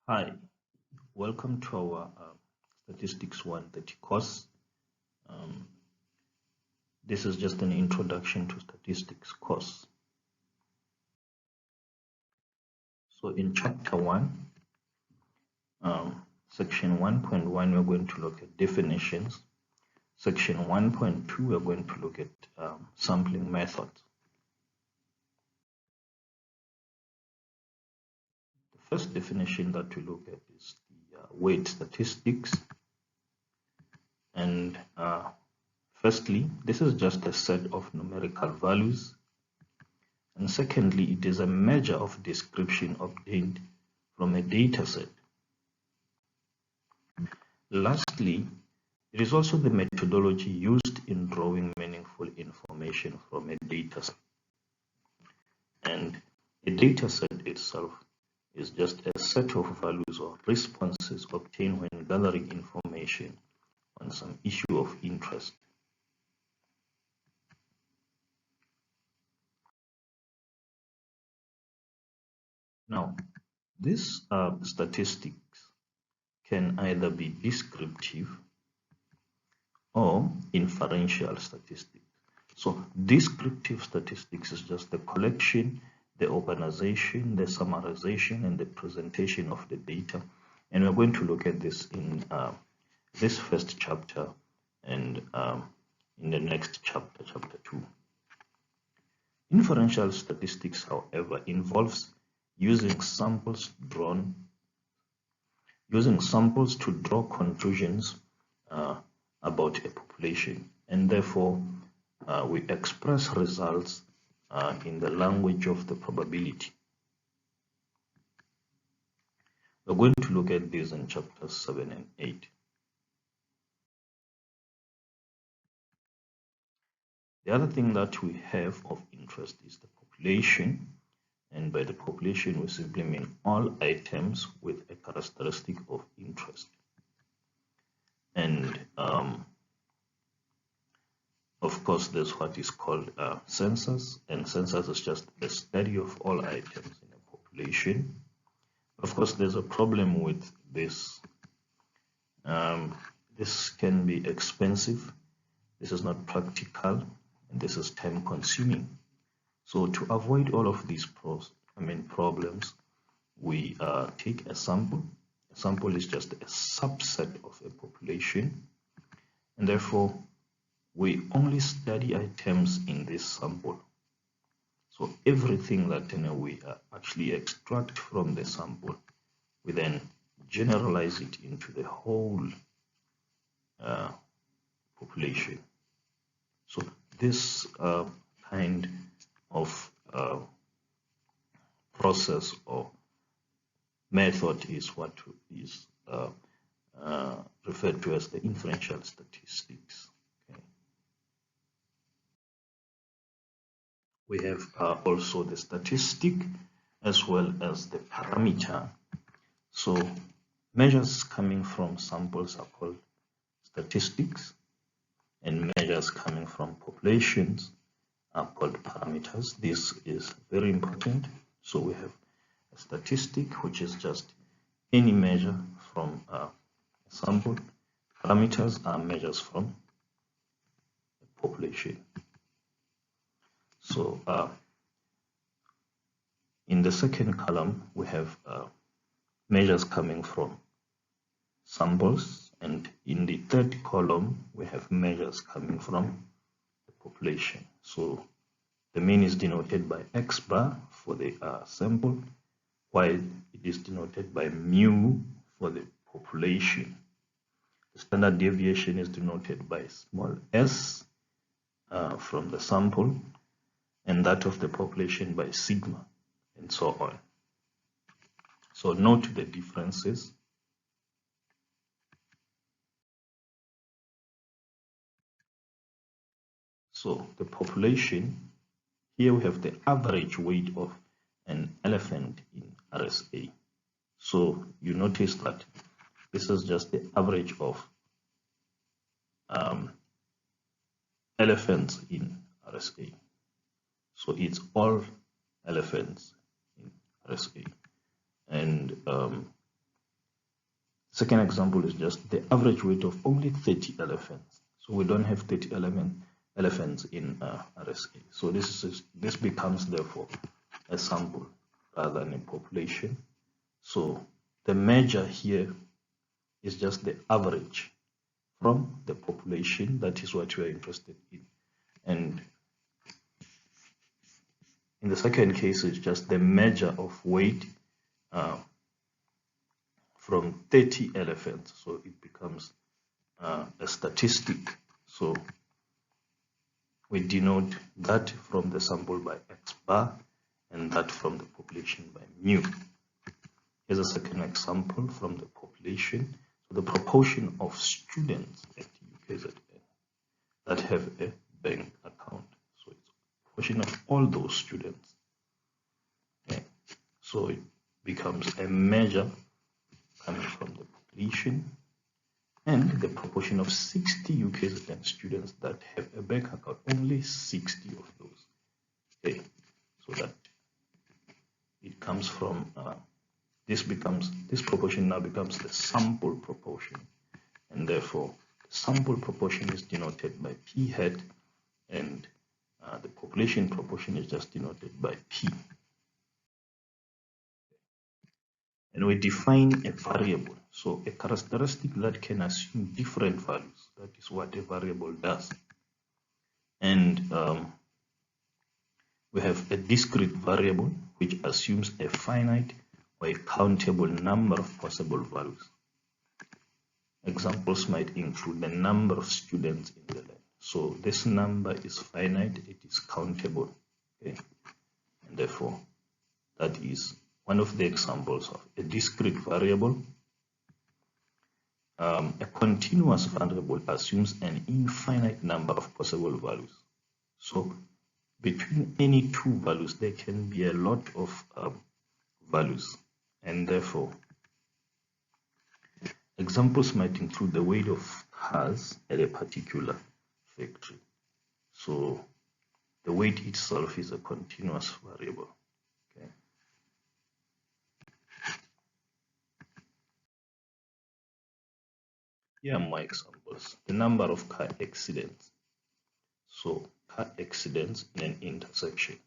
Hi, welcome to our Statistics 130 course. Um, this is just an introduction to statistics course. So in chapter 1, section 1.1, we're going to look at definitions. Section 1.2, we're going to look at sampling methods. The first definition that we look at is the weight statistics. And firstly, this is just a set of numerical values. And secondly, it is a measure of description obtained from a data set. Lastly, it is also the methodology used in drawing meaningful information from a data set. And a data set itself is just a set of values or responses obtained when gathering information on some issue of interest. Now, these statistics can either be descriptive or inferential statistics. So descriptive statistics is just the collection, the organization, the summarization, and the presentation of the data. And we're going to look at this in this first chapter and in the next chapter, chapter 2. Inferential statistics, however, involves using samples to draw conclusions about a population, and therefore we express results in the language of the probability. We're going to look at this in chapters 7 and 8. The other thing that we have of interest is the population, and by the population we simply mean all items with a characteristic of interest. And of course, there's what is called census, and census is just a study of all items in a population. Of course, there's a problem with this. This can be expensive, this is not practical, and this is time consuming. So to avoid all of these problems, we take a sample. A sample is just a subset of a population, and therefore we only study items in this sample. So everything that we actually extract from the sample, we then generalize it into the whole population. So this kind of process or method is what is referred to as the inferential statistics. Okay. We have also the statistic as well as the parameter. So measures coming from samples are called statistics, and measures coming from populations are called parameters. This is very important. So we have a statistic, which is just any measure from a sample. Parameters are measures from a population. So in the second column, we have measures coming from samples, and in the third column, we have measures coming from the population. So the mean is denoted by X bar for the sample, while it is denoted by mu for the population. The standard deviation is denoted by small s from the sample, and that of the population by sigma, and so on. So note the differences. So the population, here we have the average weight of an elephant in RSA. So you notice that this is just the average of elephants in RSA. So it's all elephants in RSA. And Second example is just the average weight of only 30 elephants. So we don't have 30 elephants in RSA. So this becomes therefore a sample rather than a population. So the measure here is just the average from the population. That is what we are interested in. And in the second case, it's just the measure of weight from 30 elephants. So it becomes a statistic. So we denote that from the sample by x bar and that from the population by mu. Here's a second example from the population. So the proportion of students at UKZN that have a bank account. So it's a proportion of all those students. Okay. So it becomes a measure coming from the population and the proportion of 60 UKZN students that have a bank account, only 60 of those. Okay, so that it comes from this proportion now becomes the sample proportion, and therefore sample proportion is denoted by p hat, and the population proportion is just denoted by p. And we define a variable, so a characteristic that can assume different values. That is what a variable does. And we have a discrete variable which assumes a finite or a countable number of possible values. Examples might include the number of students in the lab. So this number is finite, it is countable. Okay, and therefore that is one of the examples of a discrete variable. A continuous variable assumes an infinite number of possible values. So between any two values, there can be a lot of values, and therefore examples might include the weight of cars at a particular factory. So the weight itself is a continuous variable. Okay. Here are my examples. The number of car accidents. So car accidents in an intersection.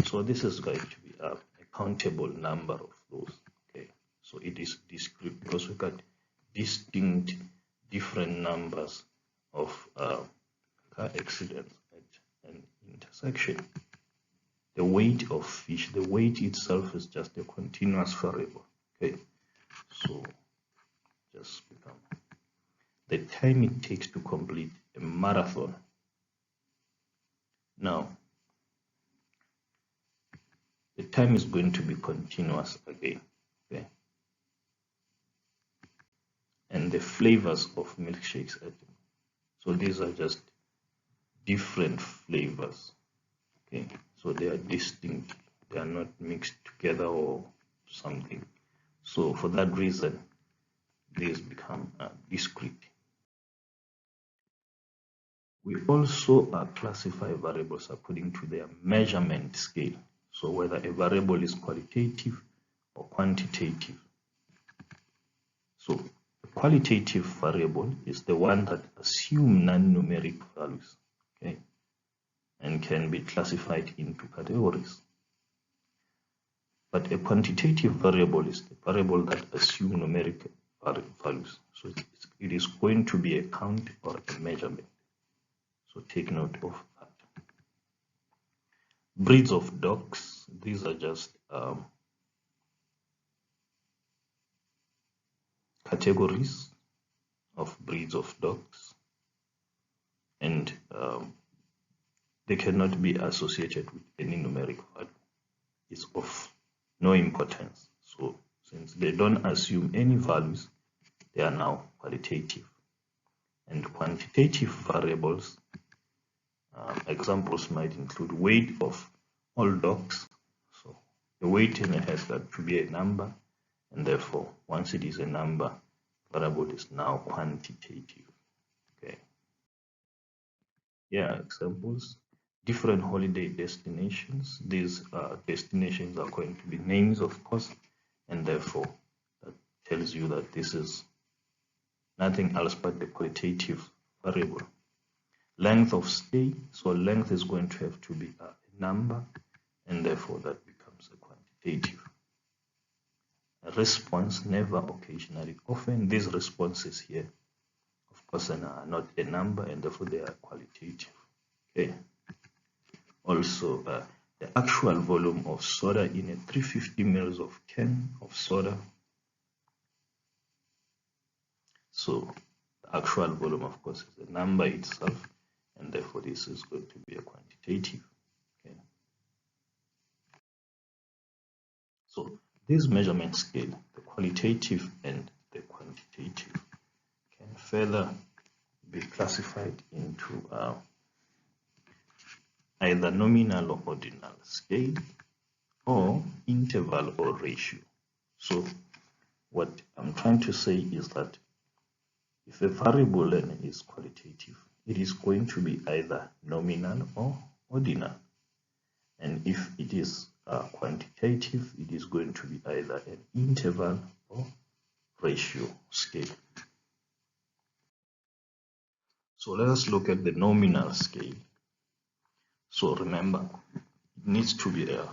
So this is going to be a countable number of those. Okay. So it is discrete because we got distinct different numbers of car accidents at an intersection. The weight of fish, the weight itself is just a continuous variable. Okay, so just become the time it takes to complete a marathon. Now the time is going to be continuous again. Okay, and the flavors of milkshakes. So these are just different flavors. Okay, so they are distinct, they are not mixed together or something. So for that reason, these become discrete. We also classify variables according to their measurement scale. So whether a variable is qualitative or quantitative. So a qualitative variable is the one that assumes non-numeric values, okay, and can be classified into categories. But a quantitative variable is the variable that assumes numeric values. So it is going to be a count or a measurement. So take note of that. Breeds of dogs, these are just categories of breeds of dogs, and they cannot be associated with any numeric value. It's of no importance. So since they don't assume any values, they are now qualitative. And quantitative variables, examples might include weight of all dogs. So the weight has got to be a number, and therefore once it is a number, variable is now quantitative. Okay. Yeah, examples. Different holiday destinations. These destinations are going to be names, of course, and therefore that tells you that this is nothing else but the qualitative variable. Length of stay, so length is going to have to be a number, and therefore that becomes a quantitative. A response, never, occasionally, often. These responses here, of course, are not a number, and therefore they are qualitative. Okay. Also, the actual volume of soda in a 350 ml of can of soda. So the actual volume, of course, is the number itself, and therefore this is going to be a quantitative. Okay. So this measurement scale, the qualitative and the quantitative, can further be classified into either nominal or ordinal scale, or interval or ratio. So what I'm trying to say is that if a variable then is qualitative, it is going to be either nominal or ordinal. And if it is quantitative, it is going to be either an interval or ratio scale. So let us look at the nominal scale. So remember, it needs to be a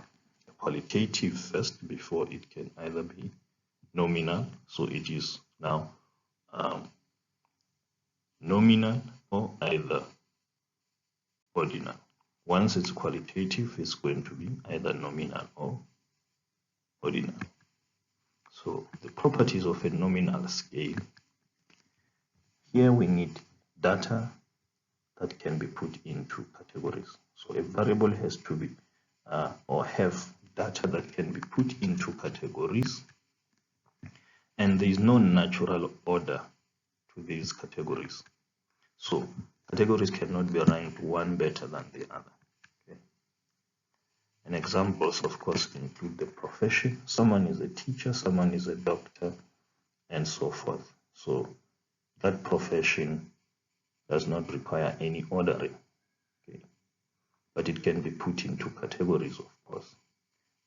qualitative first before it can either be nominal. So it is now nominal or either ordinal. Once it's qualitative, it's going to be either nominal or ordinal. So the properties of a nominal scale, here we need data that can be put into categories. So a variable has to be or have data that can be put into categories, and there is no natural order to these categories. So categories cannot be ranked one better than the other. Okay. And examples, of course, include the profession. Someone is a teacher, someone is a doctor, and so forth. So that profession does not require any ordering. Okay. But it can be put into categories, of course.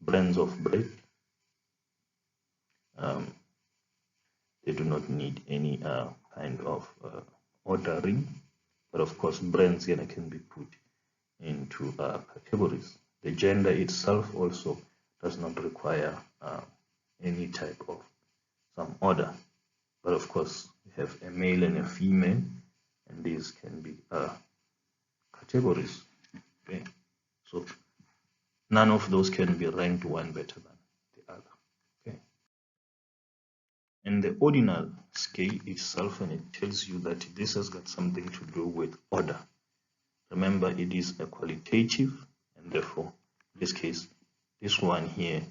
Brands of bread, they do not need any kind of ordering, but of course brands here can be put into categories. The gender itself also does not require any type of some order, but of course we have a male and a female, and these can be categories. Okay, so none of those can be ranked one better than the other. Okay. And the ordinal scale itself, and it tells you that this has got something to do with order. Remember, it is a qualitative, and therefore in this case this one here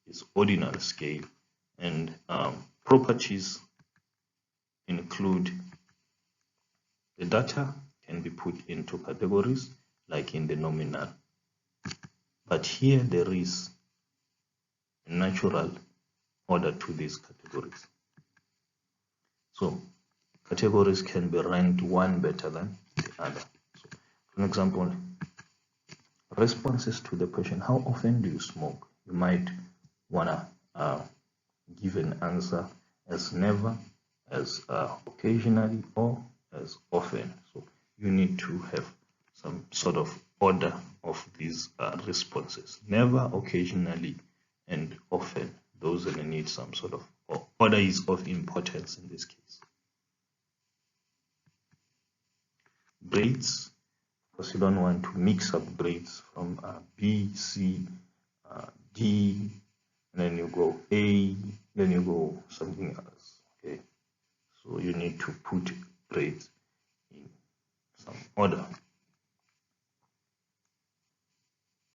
is ordinal scale, and properties include the data can be put into categories like in the nominal, but here there is a natural order to these categories. So categories can be ranked one better than the other. So, for example, responses to the question, how often do you smoke? You might wanna give an answer as never, as occasionally, or as often. So you need to have some sort of order of these responses. Never, occasionally, and often. Those will need some sort of order is of importance in this case. Grades, because you don't want to mix up grades from B, C, D, and then you go A, then you go something else. Okay, so you need to put grades in some order.